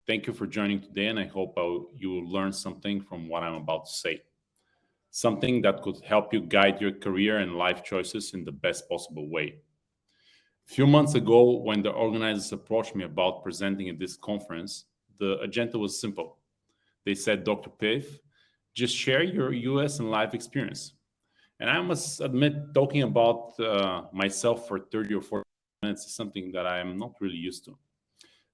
Thank you for joining today, and I hope you will learn something from what I'm about to say. Something that could help you guide your career and life choices in the best possible way. A few months ago, when the organizers approached me about presenting at this conference, the agenda was simple. They said, Dr. Peev, just share your US and life experience. And I must admit, talking about myself for 30 or 40 minutes is something that I am not really used to.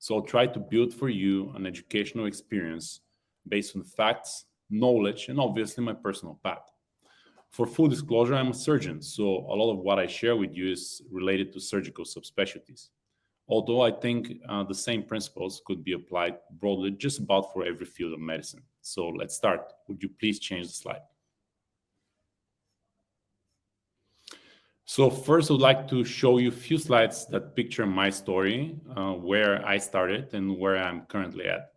So I'll try to build for you an educational experience based on facts, knowledge, and obviously my personal path. For full disclosure, I'm a surgeon, so a lot of what I share with you is related to surgical subspecialties. Although I think the same principles could be applied broadly just about for every field of medicine. So let's start. Would you please change the slide? So first, I would like to show you a few slides that picture my story, where I started and where I'm currently at.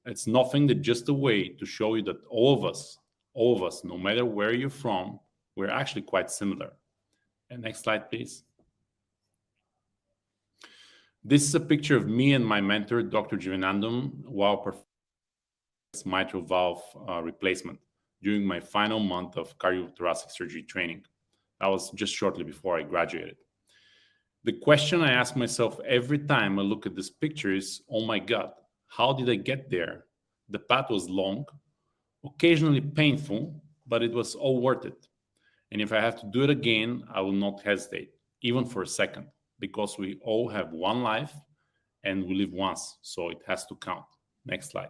It's nothing but just a way to show you that all of us, no matter where you're from, we're actually quite similar. And next slide, please. This is a picture of me and my mentor, Dr. Jivanandam, while performing mitral valve replacement during my final month of cardiothoracic surgery training. That was just shortly before I graduated. The question I ask myself every time I look at this picture is, oh my God, how did I get there? The path was long, occasionally painful, but it was all worth it. And if I have to do it again, I will not hesitate, even for a second, because we all have one life and we live once, so it has to count. Next slide.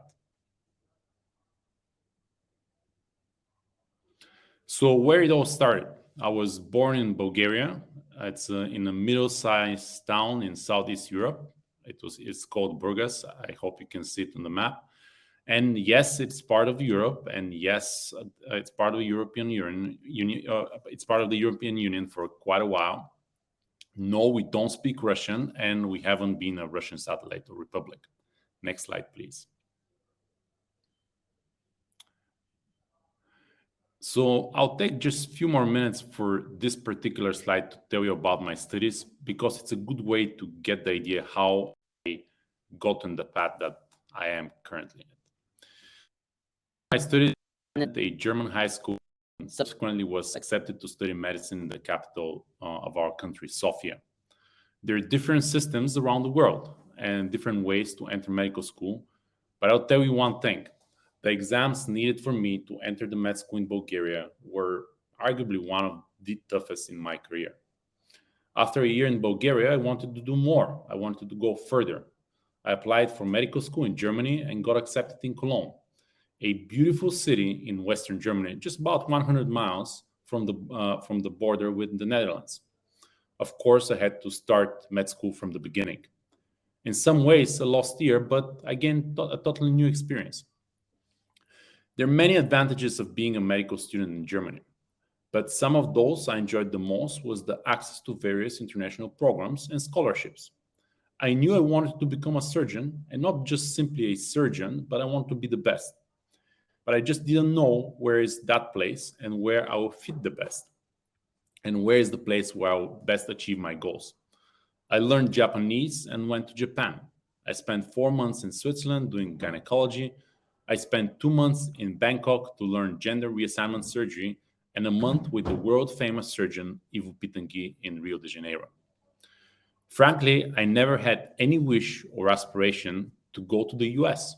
So where it all started. I was born in Bulgaria. It's in a middle-sized town in Southeast Europe. It's called Burgas. I hope you can see it on the map. And yes, it's part of Europe. And yes, it's part of the European Union. It's part of the European Union for quite a while. No, we don't speak Russian, and we haven't been a Russian satellite or republic. Next slide, please. So I'll take just a few more minutes for this particular slide to tell you about my studies, because it's a good way to get the idea how I got on the path that I am currently at. I studied at a German high school and subsequently was accepted to study medicine in the capital of our country, Sofia. There are different systems around the world and different ways to enter medical school, but I'll tell you one thing. The exams needed for me to enter the med school in Bulgaria were arguably one of the toughest in my career. After a year in Bulgaria, I wanted to do more. I wanted to go further. I applied for medical school in Germany and got accepted in Cologne, a beautiful city in Western Germany, just about 100 miles from the border with the Netherlands. Of course, I had to start med school from the beginning. In some ways, a lost year, but again, a totally new experience. There are many advantages of being a medical student in Germany, but some of those I enjoyed the most was the access to various international programs and scholarships. I knew I wanted to become a surgeon, and not just simply a surgeon, but I wanted to be the best. But I just didn't know where is that place and where I will fit the best, and where is the place where I will best achieve my goals. I learned Japanese and went to Japan. I spent 4 months in Switzerland doing gynecology. I spent 2 months in Bangkok to learn gender reassignment surgery, and a month with the world-famous surgeon Ivo Pitangui in Rio de Janeiro. Frankly, I never had any wish or aspiration to go to the US.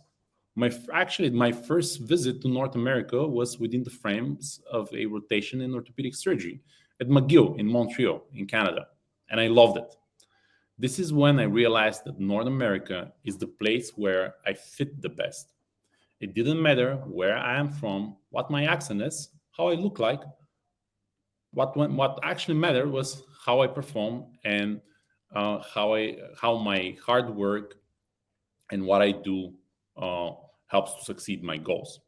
My first visit to North America was within the frames of a rotation in orthopedic surgery at McGill in Montreal, in Canada, and I loved it. This is when I realized that North America is the place where I fit the best. It didn't matter where I am from, what my accent is, how I look like. What actually mattered was how I perform and how my hard work and what I do helps to succeed my goals.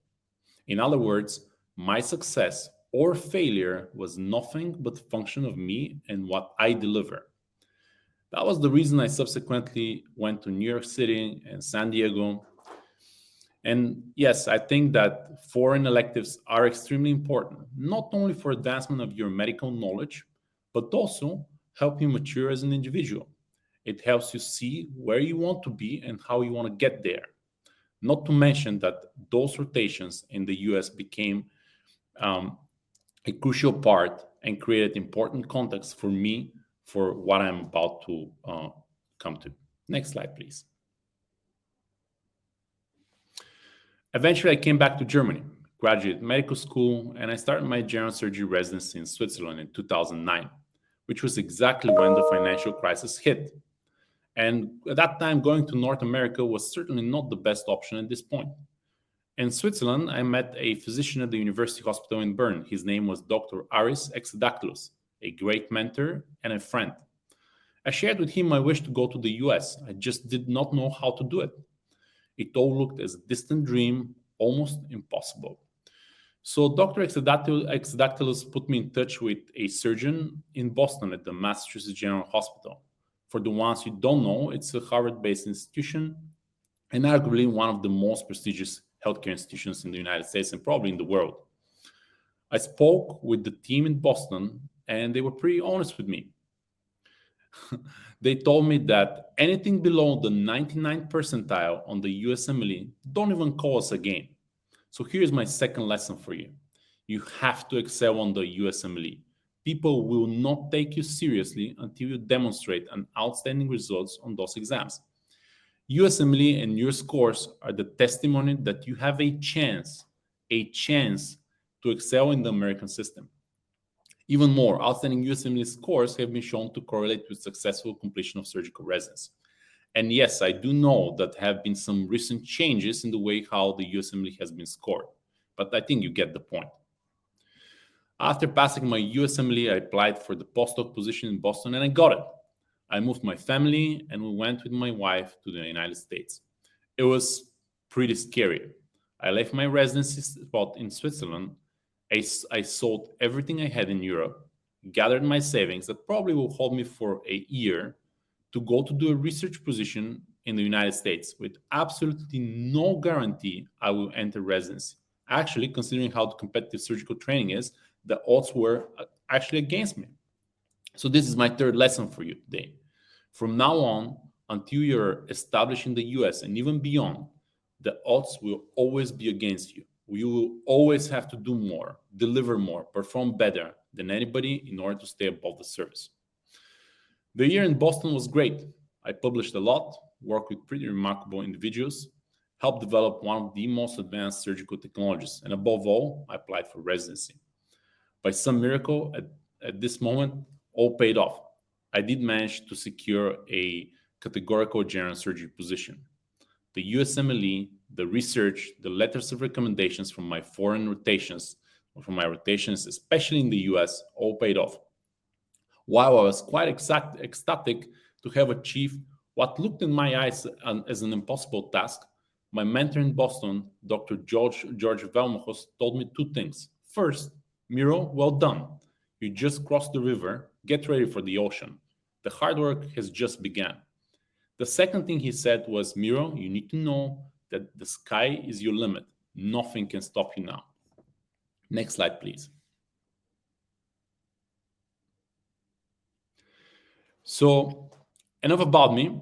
In other words, my success or failure was nothing but a function of me and what I deliver. That was the reason I subsequently went to New York City and San Diego. And yes, I think that foreign electives are extremely important, not only for advancement of your medical knowledge, but also help you mature as an individual. It helps you see where you want to be and how you want to get there. Not to mention that those rotations in the US became a crucial part and created important context for me for what I'm about to come to. Next slide, please. Eventually, I came back to Germany, graduated medical school, and I started my general surgery residency in Switzerland in 2009, which was exactly when the financial crisis hit. And at that time, going to North America was certainly not the best option at this point. In Switzerland, I met a physician at the University Hospital in Bern. His name was Dr. Aris Exadactylus, a great mentor and a friend. I shared with him my wish to go to the US. I just did not know how to do it. It all looked as a distant dream, almost impossible. So Dr. Exadactylus put me in touch with a surgeon in Boston at the Massachusetts General Hospital. For the ones who don't know, it's a Harvard-based institution and arguably one of the most prestigious healthcare institutions in the United States and probably in the world. I spoke with the team in Boston and they were pretty honest with me. They told me that anything below the 99th percentile on the USMLE, don't even call us again. So here's my second lesson for you. You have to excel on the USMLE. People will not take you seriously until you demonstrate an outstanding results on those exams. USMLE and your scores are the testimony that you have a chance to excel in the American system. Even more, outstanding USMLE scores have been shown to correlate with successful completion of surgical residency. And yes, I do know that have been some recent changes in the way how the USMLE has been scored, but I think you get the point. After passing my USMLE, I applied for the postdoc position in Boston and I got it. I moved my family and we went with my wife to the United States. It was pretty scary. I left my residency spot in Switzerland. I sold everything I had in Europe, gathered my savings that probably will hold me for a year to go to do a research position in the United States with absolutely no guarantee I will enter residency. Actually, considering how competitive surgical training is, the odds were actually against me. So this is my third lesson for you today. From now on, until you're established in the US and even beyond, the odds will always be against you. You will always have to do more, deliver more, perform better than anybody in order to stay above the surface. The year in Boston was great. I published a lot, worked with pretty remarkable individuals, helped develop one of the most advanced surgical technologies, and above all, I applied for residency. By some miracle, at this moment, all paid off. I did manage to secure a categorical general surgery position. The USMLE, the research, the letters of recommendations from my foreign rotations, or from my rotations, especially in the US, all paid off. While I was quite ecstatic to have achieved what looked in my eyes as an impossible task, my mentor in Boston, Dr. George Velmojos, told me two things. First, Miro, well done. You just crossed the river. Get ready for the ocean. The hard work has just begun. The second thing he said was, Miro, you need to know that the sky is your limit. Nothing can stop you now. Next slide, please. So, enough about me.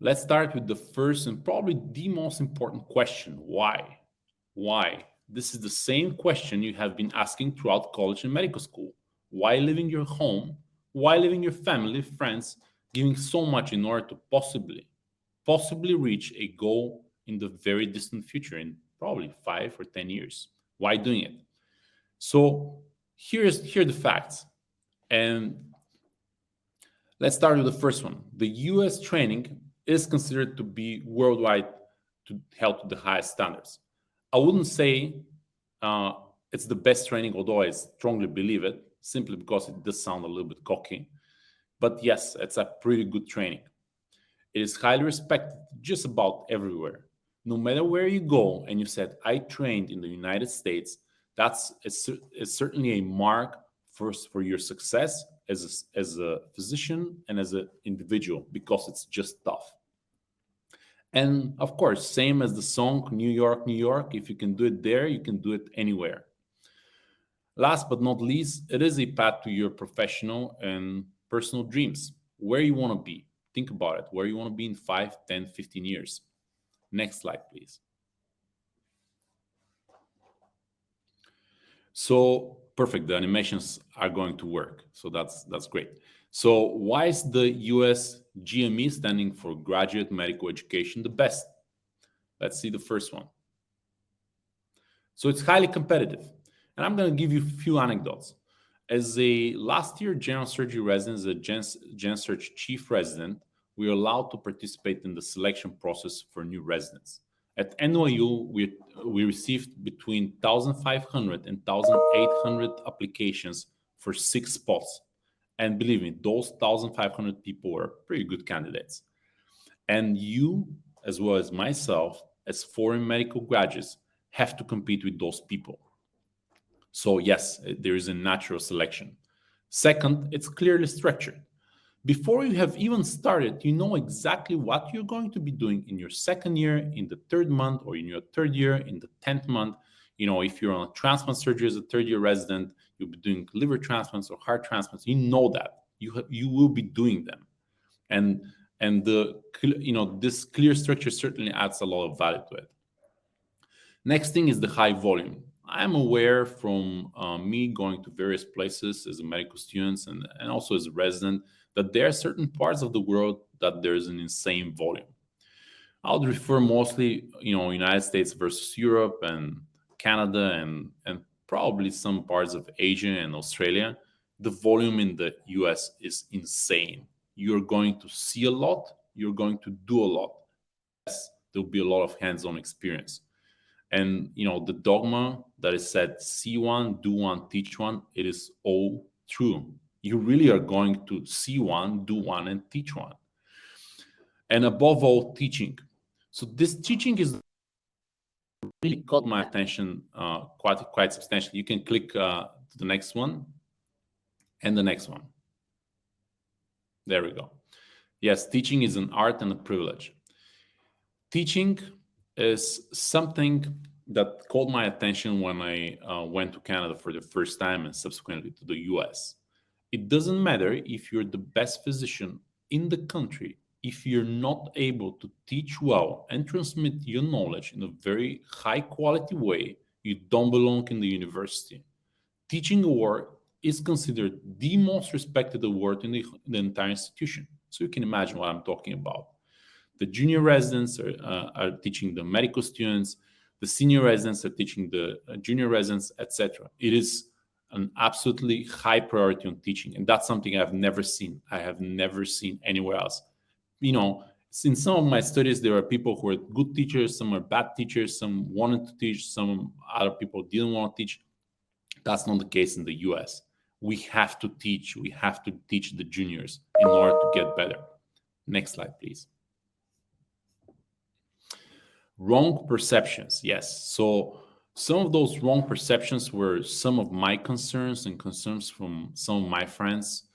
Let's start with the first and probably the most important question. Why? Why? This is the same question you have been asking throughout college and medical school. Why leaving your home? Why leaving your family, friends, giving so much in order to possibly reach a goal in the very distant future, in probably 5 or 10 years? Why doing it? So here are the facts. And let's start with the first one. The US training is considered to be worldwide held to the highest standards. I wouldn't say it's the best training, although I strongly believe it, simply because it does sound a little bit cocky. But yes, it's a pretty good training. It is highly respected just about everywhere. No matter where you go and you said, I trained in the United States, that's certainly a mark first for your success as a physician and as an individual, because it's just tough. And of course, same as the song, New York, New York, if you can do it there, you can do it anywhere. Last but not least, it is a path to your professional and personal dreams, where you want to be. Think about it, where you want to be in 5, 10, 15 years. Next slide, please. So perfect, the animations are going to work. So that's great. So why is the US GME, standing for Graduate Medical Education, the best? Let's see the first one. So it's highly competitive. And I'm going to give you a few anecdotes. As a last year general surgery resident, as a Gen Surg chief resident, we are allowed to participate in the selection process for new residents. At NYU, we received between 1,500 and 1,800 applications for 6 spots. And believe me, those 1,500 people were pretty good candidates. And you, as well as myself, as foreign medical graduates, have to compete with those people. So yes, there is a natural selection. Second, it's clearly structured. Before you have even started, you know exactly what you're going to be doing in your second year, in the 3rd month, or in your 3rd year, in the 10th month. You know, if you're on a transplant surgery as a 3rd-year resident, you'll be doing liver transplants or heart transplants. You know that you will be doing them, and this clear structure certainly adds a lot of value to it. Next thing is the high volume. I'm aware from me going to various places as a medical student and also as a resident that there are certain parts of the world that there's an insane volume. I would refer mostly, United States versus Europe and Canada and probably some parts of Asia and Australia. The volume in the US is insane. You're going to see a lot. You're going to do a lot. Yes, there'll be a lot of hands-on experience. And the dogma that is said, see one, do one, teach one, it is all true. You really are going to see one, do one, and teach one. And above all, teaching. So this teaching is really caught my attention quite substantially. You can click to the next one and the next one. There we go. Yes, teaching is an art and a privilege. Teaching is something that caught my attention when I went to Canada for the first time and subsequently to the US. It doesn't matter if you're the best physician in the country, if you're not able to teach well and transmit your knowledge in a very high quality way, you don't belong in the university. Teaching award is considered the most respected award in the entire institution. So you can imagine what I'm talking about. The junior residents are teaching the medical students. The senior residents are teaching the junior residents, etc. It is an absolutely high priority on teaching, and that's something I've never seen. I have never seen anywhere else. In some of my studies, there are people who are good teachers, some are bad teachers, some wanted to teach, some other people didn't want to teach. That's not the case in the US. We have to teach. We have to teach the juniors in order to get better. Next slide, please. Wrong perceptions. Yes. So some of those wrong perceptions were some of my concerns and concerns from some of my friends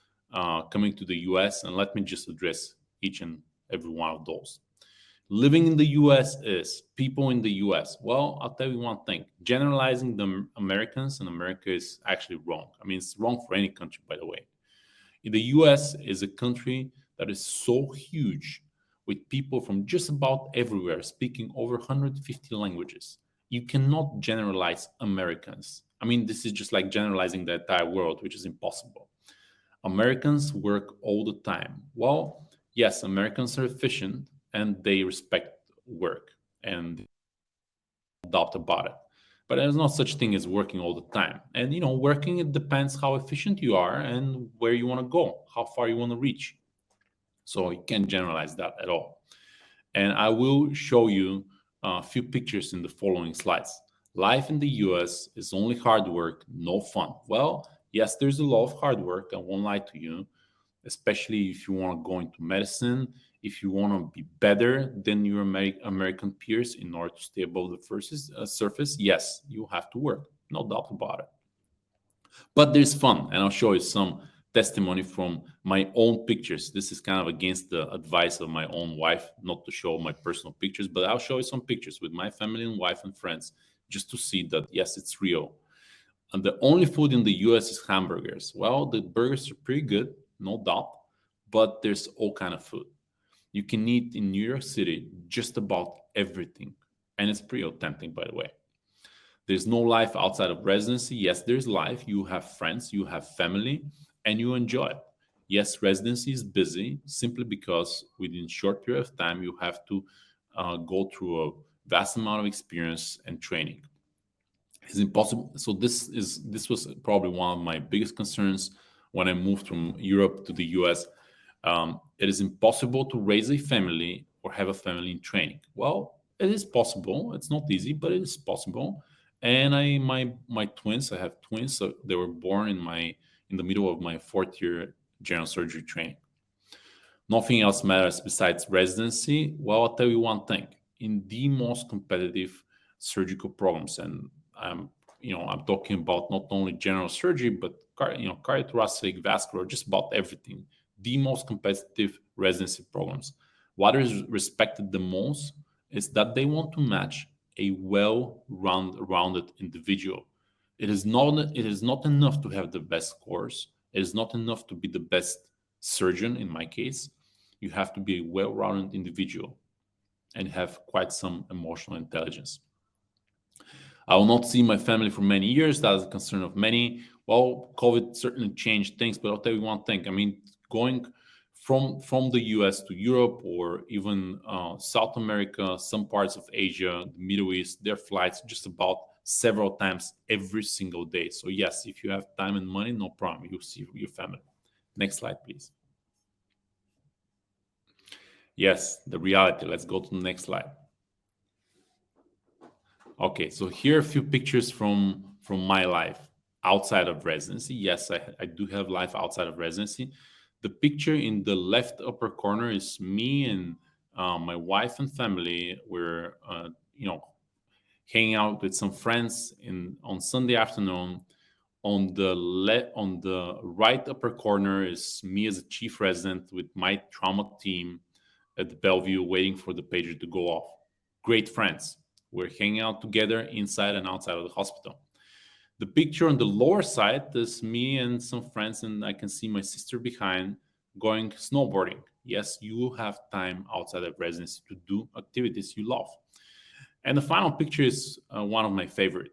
coming to the US. And let me just address each and every one of those. Living in the US is people in the US. Well, I'll tell you one thing. Generalizing the Americans and America is actually wrong. I mean, it's wrong for any country, by the way. The US is a country that is so huge, with people from just about everywhere speaking over 150 languages. You cannot generalize Americans. I mean, this is just like generalizing the entire world, which is impossible. Americans work all the time. Well, yes, Americans are efficient and they respect work, and no doubt about it. But there's no such thing as working all the time. And working, it depends how efficient you are and where you want to go, how far you want to reach. So you can't generalize that at all. And I will show you a few pictures in the following slides. Life in the US is only hard work, no fun. Well, yes, there's a lot of hard work. I won't lie to you, especially if you want to go into medicine, if you want to be better than your American peers in order to stay above the surface. Yes, you have to work, no doubt about it. But there's fun, and I'll show you some testimony from my own pictures. This is kind of against the advice of my own wife not to show my personal pictures, but I'll show you some pictures with my family and wife and friends just to see that, yes, it's real. And the only food in the US is hamburgers. Well, the burgers are pretty good, no doubt, but there's all kind of food. You can eat in New York City just about everything. And it's pretty authentic, by the way. There's no life outside of residency. Yes, there's life. You have friends, you have family, and you enjoy it. Yes, residency is busy simply because within a short period of time, you have to go through a vast amount of experience and training. It's impossible. So this was probably one of my biggest concerns when I moved from Europe to the US. It is impossible to raise a family or have a family in training. Well, it is possible. It's not easy, but it is possible. And my twins, I have twins, so they were born in the middle of my fourth year general surgery training. Nothing else matters besides residency. Well, I'll tell you one thing: in the most competitive surgical programs, and I'm talking about not only general surgery but cardiothoracic, vascular, just about everything. The most competitive residency programs. What is respected the most is that they want to match a well-rounded individual. It is not enough to have the best scores. It is not enough to be the best surgeon. In my case, you have to be a well-rounded individual and have quite some emotional intelligence. I will not see my family for many years. That is a concern of many. Well, COVID certainly changed things, but I'll tell you one thing. I mean, going from the US to Europe or even South America, some parts of Asia, the Middle East, their flights just about several times every single day. So yes, if you have time and money, no problem. You'll see your family. Next slide, please. Yes, the reality. Let's go to the next slide. Okay, so here are a few pictures from my life outside of residency. Yes, I do have life outside of residency. The picture in the left upper corner is me and my wife and family. We're hanging out with some friends on Sunday afternoon. On the right upper corner is me as a chief resident with my trauma team at the Bellevue, waiting for the pager to go off. Great friends. We're hanging out together inside and outside of the hospital. The picture on the lower side is me and some friends, and I can see my sister behind going snowboarding. Yes, you have time outside of residency to do activities you love. And the final picture is one of my favorite.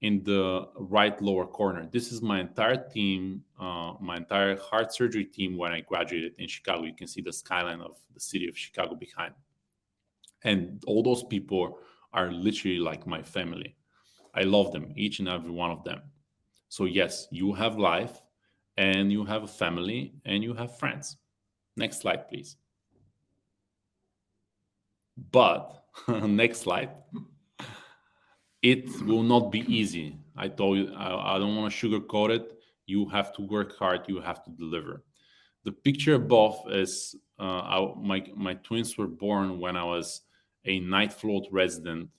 In the right lower corner, this is my entire team, my entire heart surgery team when I graduated in Chicago. You can see the skyline of the city of Chicago behind. And all those people are literally like my family. I love them, each and every one of them. So yes, you have life and you have a family and you have friends. Next slide, please. But next slide. It will not be easy. I told you, I don't want to sugarcoat it. You have to work hard. You have to deliver. The picture above is my twins were born when I was a night float resident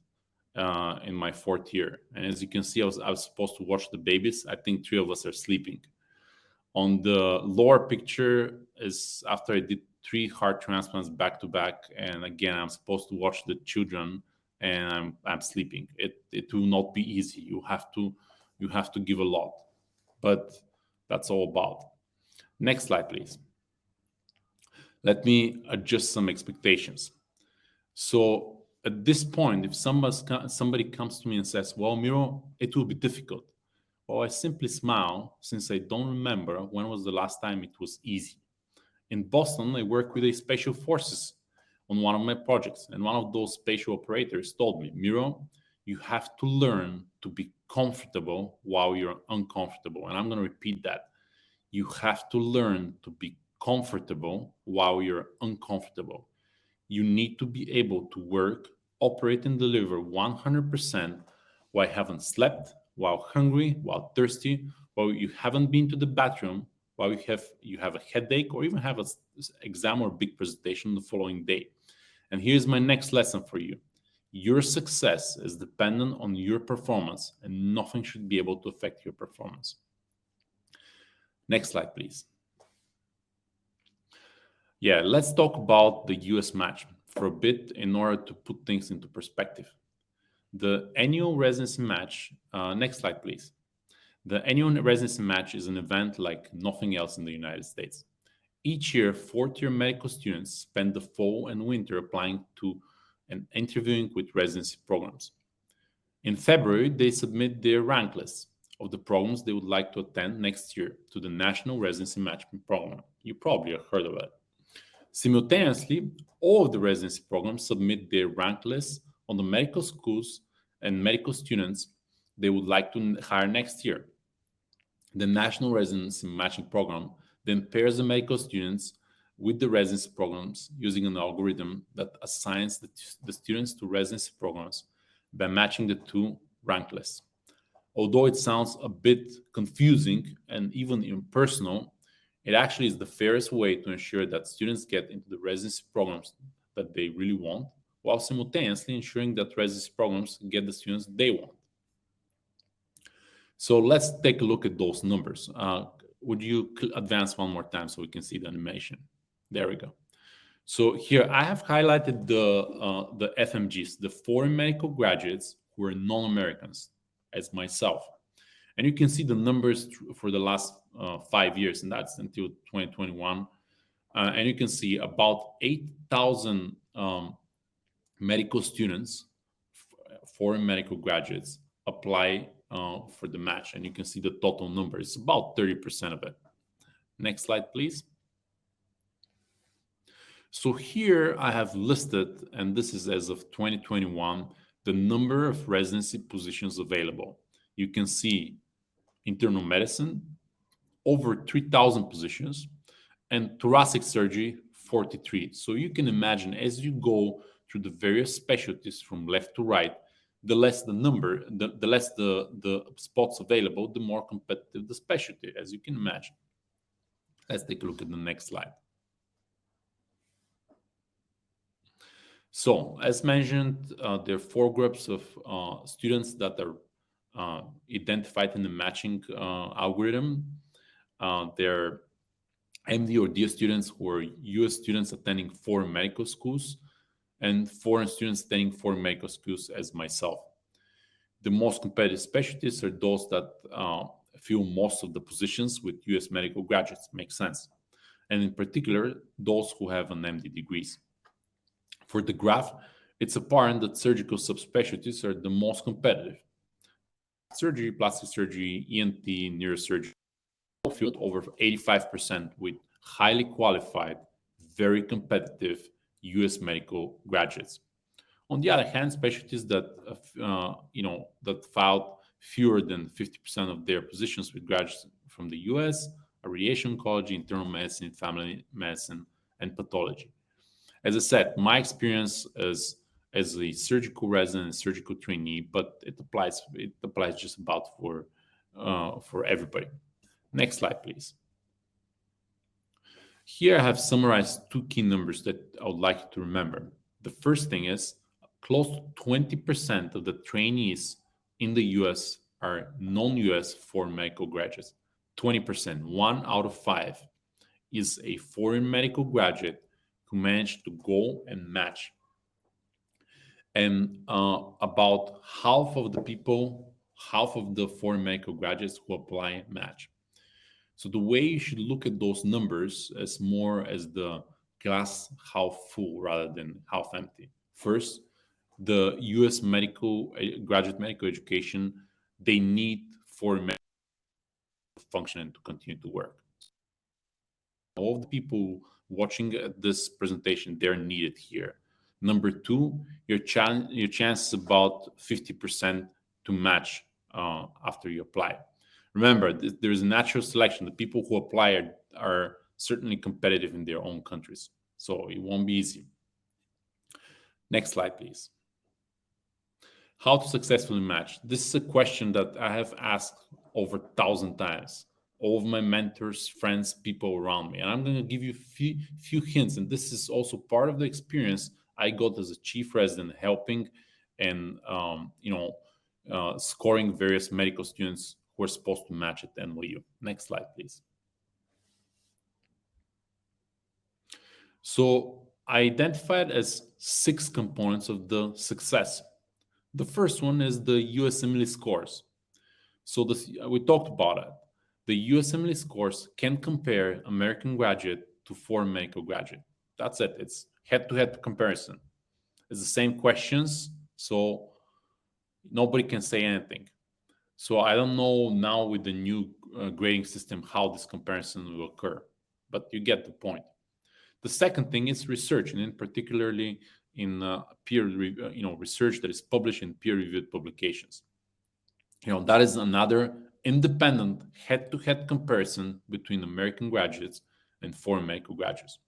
in my fourth year. And as you can see, I was supposed to watch the babies. I think 3 of us are sleeping. On the lower picture is after I did 3 heart transplants back to back. And again, I'm supposed to watch the children and I'm sleeping. It will not be easy. You have to give a lot. But that's all about. Next slide, please. Let me adjust some expectations. So at this point, if somebody comes to me and says, well, Miro, it will be difficult. Well, I simply smile since I don't remember when was the last time it was easy. In Boston, I work with a special forces on one of my projects, and one of those special operators told me, Miro, you have to learn to be comfortable while you're uncomfortable. And I'm going to repeat that. You have to learn to be comfortable while you're uncomfortable. You need to be able to work, operate, and deliver 100% while you haven't slept, while hungry, while thirsty, while you haven't been to the bathroom, while you have a headache, or even have an exam or big presentation the following day. And here's my next lesson for you. Your success is dependent on your performance, and nothing should be able to affect your performance. Next slide, please. Yeah, let's talk about the US match for a bit in order to put things into perspective. The annual residency match, next slide, please. The annual residency match is an event like nothing else in the United States. Each year, fourth-year medical students spend the fall and winter applying to and interviewing with residency programs. In February, they submit their rank lists of the programs they would like to attend next year to the National Residency Matching Program. You probably have heard of it. Simultaneously, all of the residency programs submit their rank lists on the medical schools and medical students they would like to hire next year. The National Residency Matching Program then pairs the medical students with the residency programs using an algorithm that assigns the students to residency programs by matching the two rank lists. Although it sounds a bit confusing and even impersonal, it actually is the fairest way to ensure that students get into the residency programs that they really want, while simultaneously ensuring that residency programs get the students they want. So let's take a look at those numbers. Would you advance one more time so we can see the animation? There we go. So here I have highlighted the FMGs, the foreign medical graduates who are non-Americans, as myself. And you can see the numbers for the last 5 years, and that's until 2021. And you can see about 8,000 medical students, foreign medical graduates, apply for the match. And you can see the total number. It's about 30% of it. Next slide, please. So here I have listed, and this is as of 2021, the number of residency positions available. You can see internal medicine, over 3,000 positions, and thoracic surgery, 43. So you can imagine as you go through the various specialties from left to right, the less the number, the less the spots available, the more competitive the specialty, as you can imagine. Let's take a look at the next slide. So, as mentioned, there are 4 groups of students that are identified in the matching algorithm. They're MD or DS students who are US students attending foreign medical schools, and foreign students attending foreign medical schools as myself. The most competitive specialties are those that fill most of the positions with US medical graduates. Makes sense. And in particular, those who have an MD degrees. For the graph, it's apparent that surgical subspecialties are the most competitive. Surgery, plastic surgery, ENT, neurosurgery, all filled over 85% with highly qualified, very competitive US medical graduates. On the other hand, specialties that that filed fewer than 50% of their positions with graduates from the US are radiation oncology, internal medicine, family medicine, and pathology. As I said, my experience as a surgical resident and surgical trainee, but it applies just about for everybody. Next slide, please. Here I have summarized 2 key numbers that I would like you to remember. The first thing is close to 20% of the trainees in the US are non-US foreign medical graduates. 20%, 1 out of 5 is a foreign medical graduate who managed to go and match. And about half of the foreign medical graduates who apply match. So the way you should look at those numbers is more as the glass half full rather than half empty. First, the US graduate medical education, they need foreign medical to function and to continue to work. All of the people watching this presentation, they're needed here. Number 2, your chance is about 50% to match after you apply. Remember, there's a natural selection. The people who apply are certainly competitive in their own countries, so it won't be easy. Next slide, please. How to successfully match? This is a question that I have asked over 1,000 times. All of my mentors, friends, people around me. And I'm going to give you a few hints. And this is also part of the experience I got as a chief resident, helping and scoring various medical students who are supposed to match at NYU. Next slide, please. So I identified as 6 components of the success. The first one is the USMLE scores. So we talked about it. The USMLE scores can compare American graduate to foreign medical graduate. That's it. It's head-to-head comparison. It's the same questions, so nobody can say anything. So I don't know now with the new grading system how this comparison will occur, but you get the point. The second thing is research, and in particularly in research that is published in peer-reviewed publications. That is another independent head-to-head comparison between American graduates and foreign medical graduates.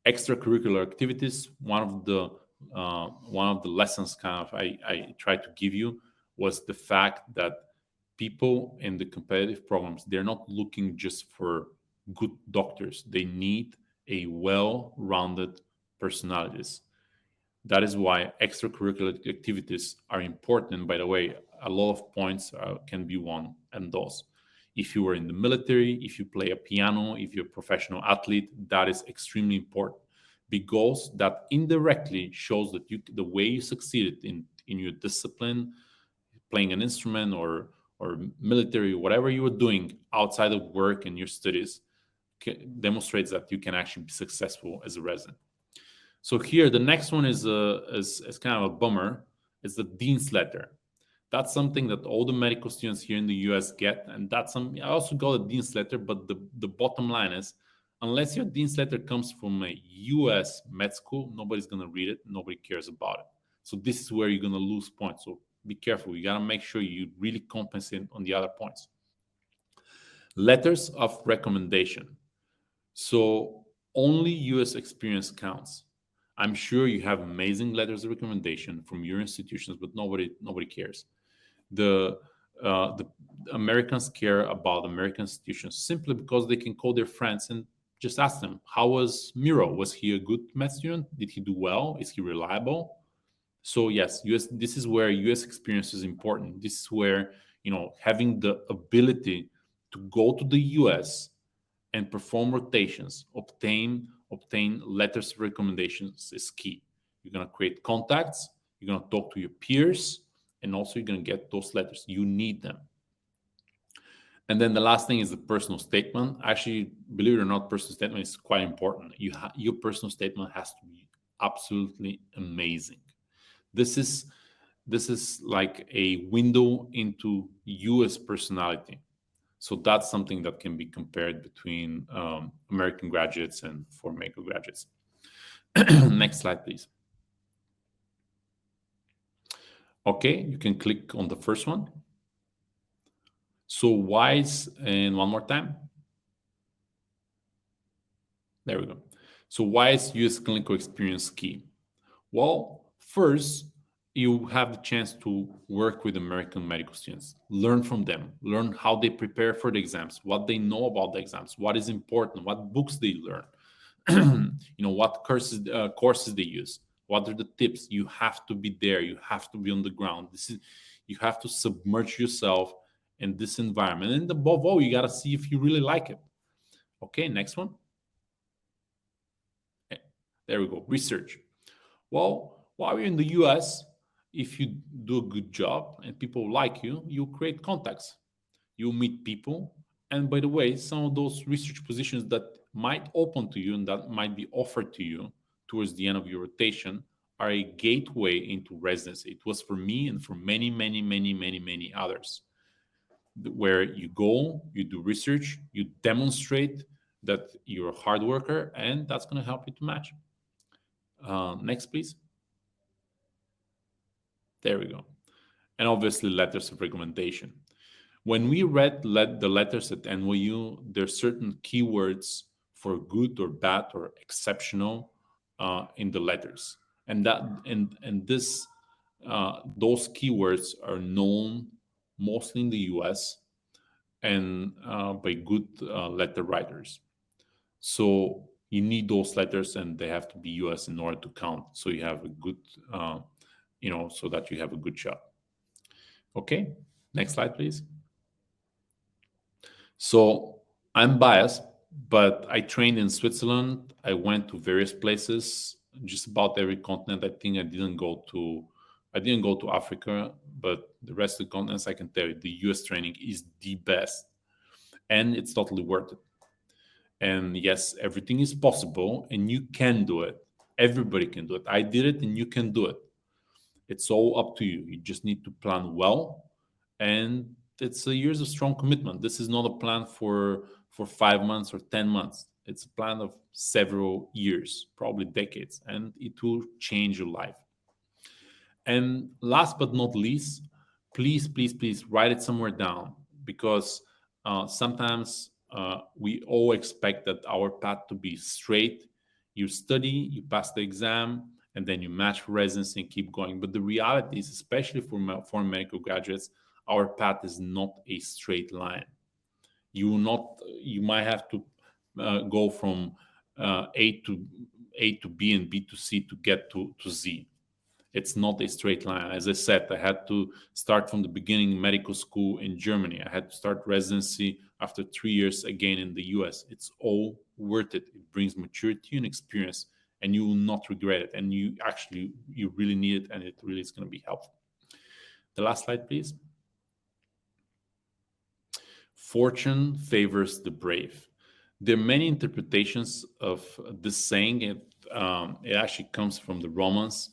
Extracurricular activities. One of the lessons I tried to give you was the fact that people in the competitive programs, they're not looking just for good doctors. They need a well-rounded personalities. That is why extracurricular activities are important. And by the way, a lot of points can be won and those. If you were in the military, if you play a piano, if you're a professional athlete, that is extremely important because that indirectly shows that the way you succeeded in your discipline, playing an instrument or military, whatever you were doing outside of work and your studies, demonstrates that you can actually be successful as a resident. So here, the next one is kind of a bummer. It's the dean's letter. That's something that all the medical students here in the US get, and that's I also got a dean's letter. But the bottom line is, unless your dean's letter comes from a US med school, nobody's gonna read it. Nobody cares about it. So this is where you're gonna lose points. So be careful. You gotta make sure you really compensate on the other points. Letters of recommendation. So only US experience counts. I'm sure you have amazing letters of recommendation from your institutions, but nobody cares. The Americans care about American institutions simply because they can call their friends and just ask them, how was Miro? Was he a good med student? Did he do well? Is he reliable? So yes, this is where US experience is important. This is where, having the ability to go to the US and perform rotations, obtain letters of recommendations is key. You're going to create contacts, you're going to talk to your peers, and also you're going to get those letters. You need them. And then the last thing is the personal statement. Actually, believe it or not, personal statement is quite important. Your personal statement has to be absolutely amazing. This is like a window into US personality. So that's something that can be compared between American graduates and foreign medical graduates. Next slide, please. Okay, you can click on the first one. So why is, and one more time. There we go. So why is US clinical experience key? Well, first, you have the chance to work with American medical students, learn from them, learn how they prepare for the exams, what they know about the exams, what is important, what books they learn, what courses they use, what are the tips. You have to be there. You have to be on the ground. You have to submerge yourself in this environment. And above all, you got to see if you really like it. Okay, next one. There we go. Research. Well, while you're in the US, if you do a good job and people like you, you create contacts. You meet people. And by the way, some of those research positions that might open to you and that might be offered to you towards the end of your rotation are a gateway into residency. It was for me and for many, many, many, many, many others, where you go, you do research, you demonstrate that you're a hard worker, and that's going to help you to match. Next, please. There we go. And obviously, letters of recommendation. When we read the letters at NYU, there are certain keywords for good or bad or exceptional in the letters, and those keywords are known mostly in the U.S. and by good letter writers. So you need those letters, and they have to be U.S. in order to count. So you have a good, so that you have a good shot. Okay, next slide, please. So I'm biased, but I trained in Switzerland. I went to various places, just about every continent. I think I didn't go to Africa, but the rest of the continents, I can tell you, the US training is the best, and it's totally worth it. And yes, everything is possible and you can do it. Everybody can do it. I did it and you can do it. It's all up to you. You just need to plan well, and it's a years of strong commitment. This is not a plan for 5 months or 10 months. It's a plan of several years, probably decades, and it will change your life. And last but not least, please, please, please write it somewhere down, because sometimes we all expect that our path to be straight. You study, you pass the exam, and then you match for residency and keep going. But the reality is, especially for foreign medical graduates, our path is not a straight line. You will not. You might have to go from A to B and B to C to get to Z. It's not a straight line. As I said, I had to start from the beginning medical school in Germany. I had to start residency after 3 years again in the US. It's all worth it. It brings maturity and experience, and you will not regret it. And you really need it, and it really is going to be helpful. The last slide, please. Fortune favors the brave. There are many interpretations of this saying. It actually comes from the Romans.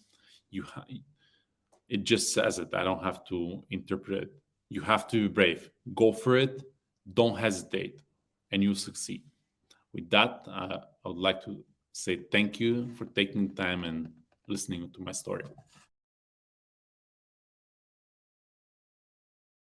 It just says it. I don't have to interpret it. You have to be brave. Go for it. Don't hesitate, and you'll succeed. With that, I would like to say thank you for taking time and listening to my story.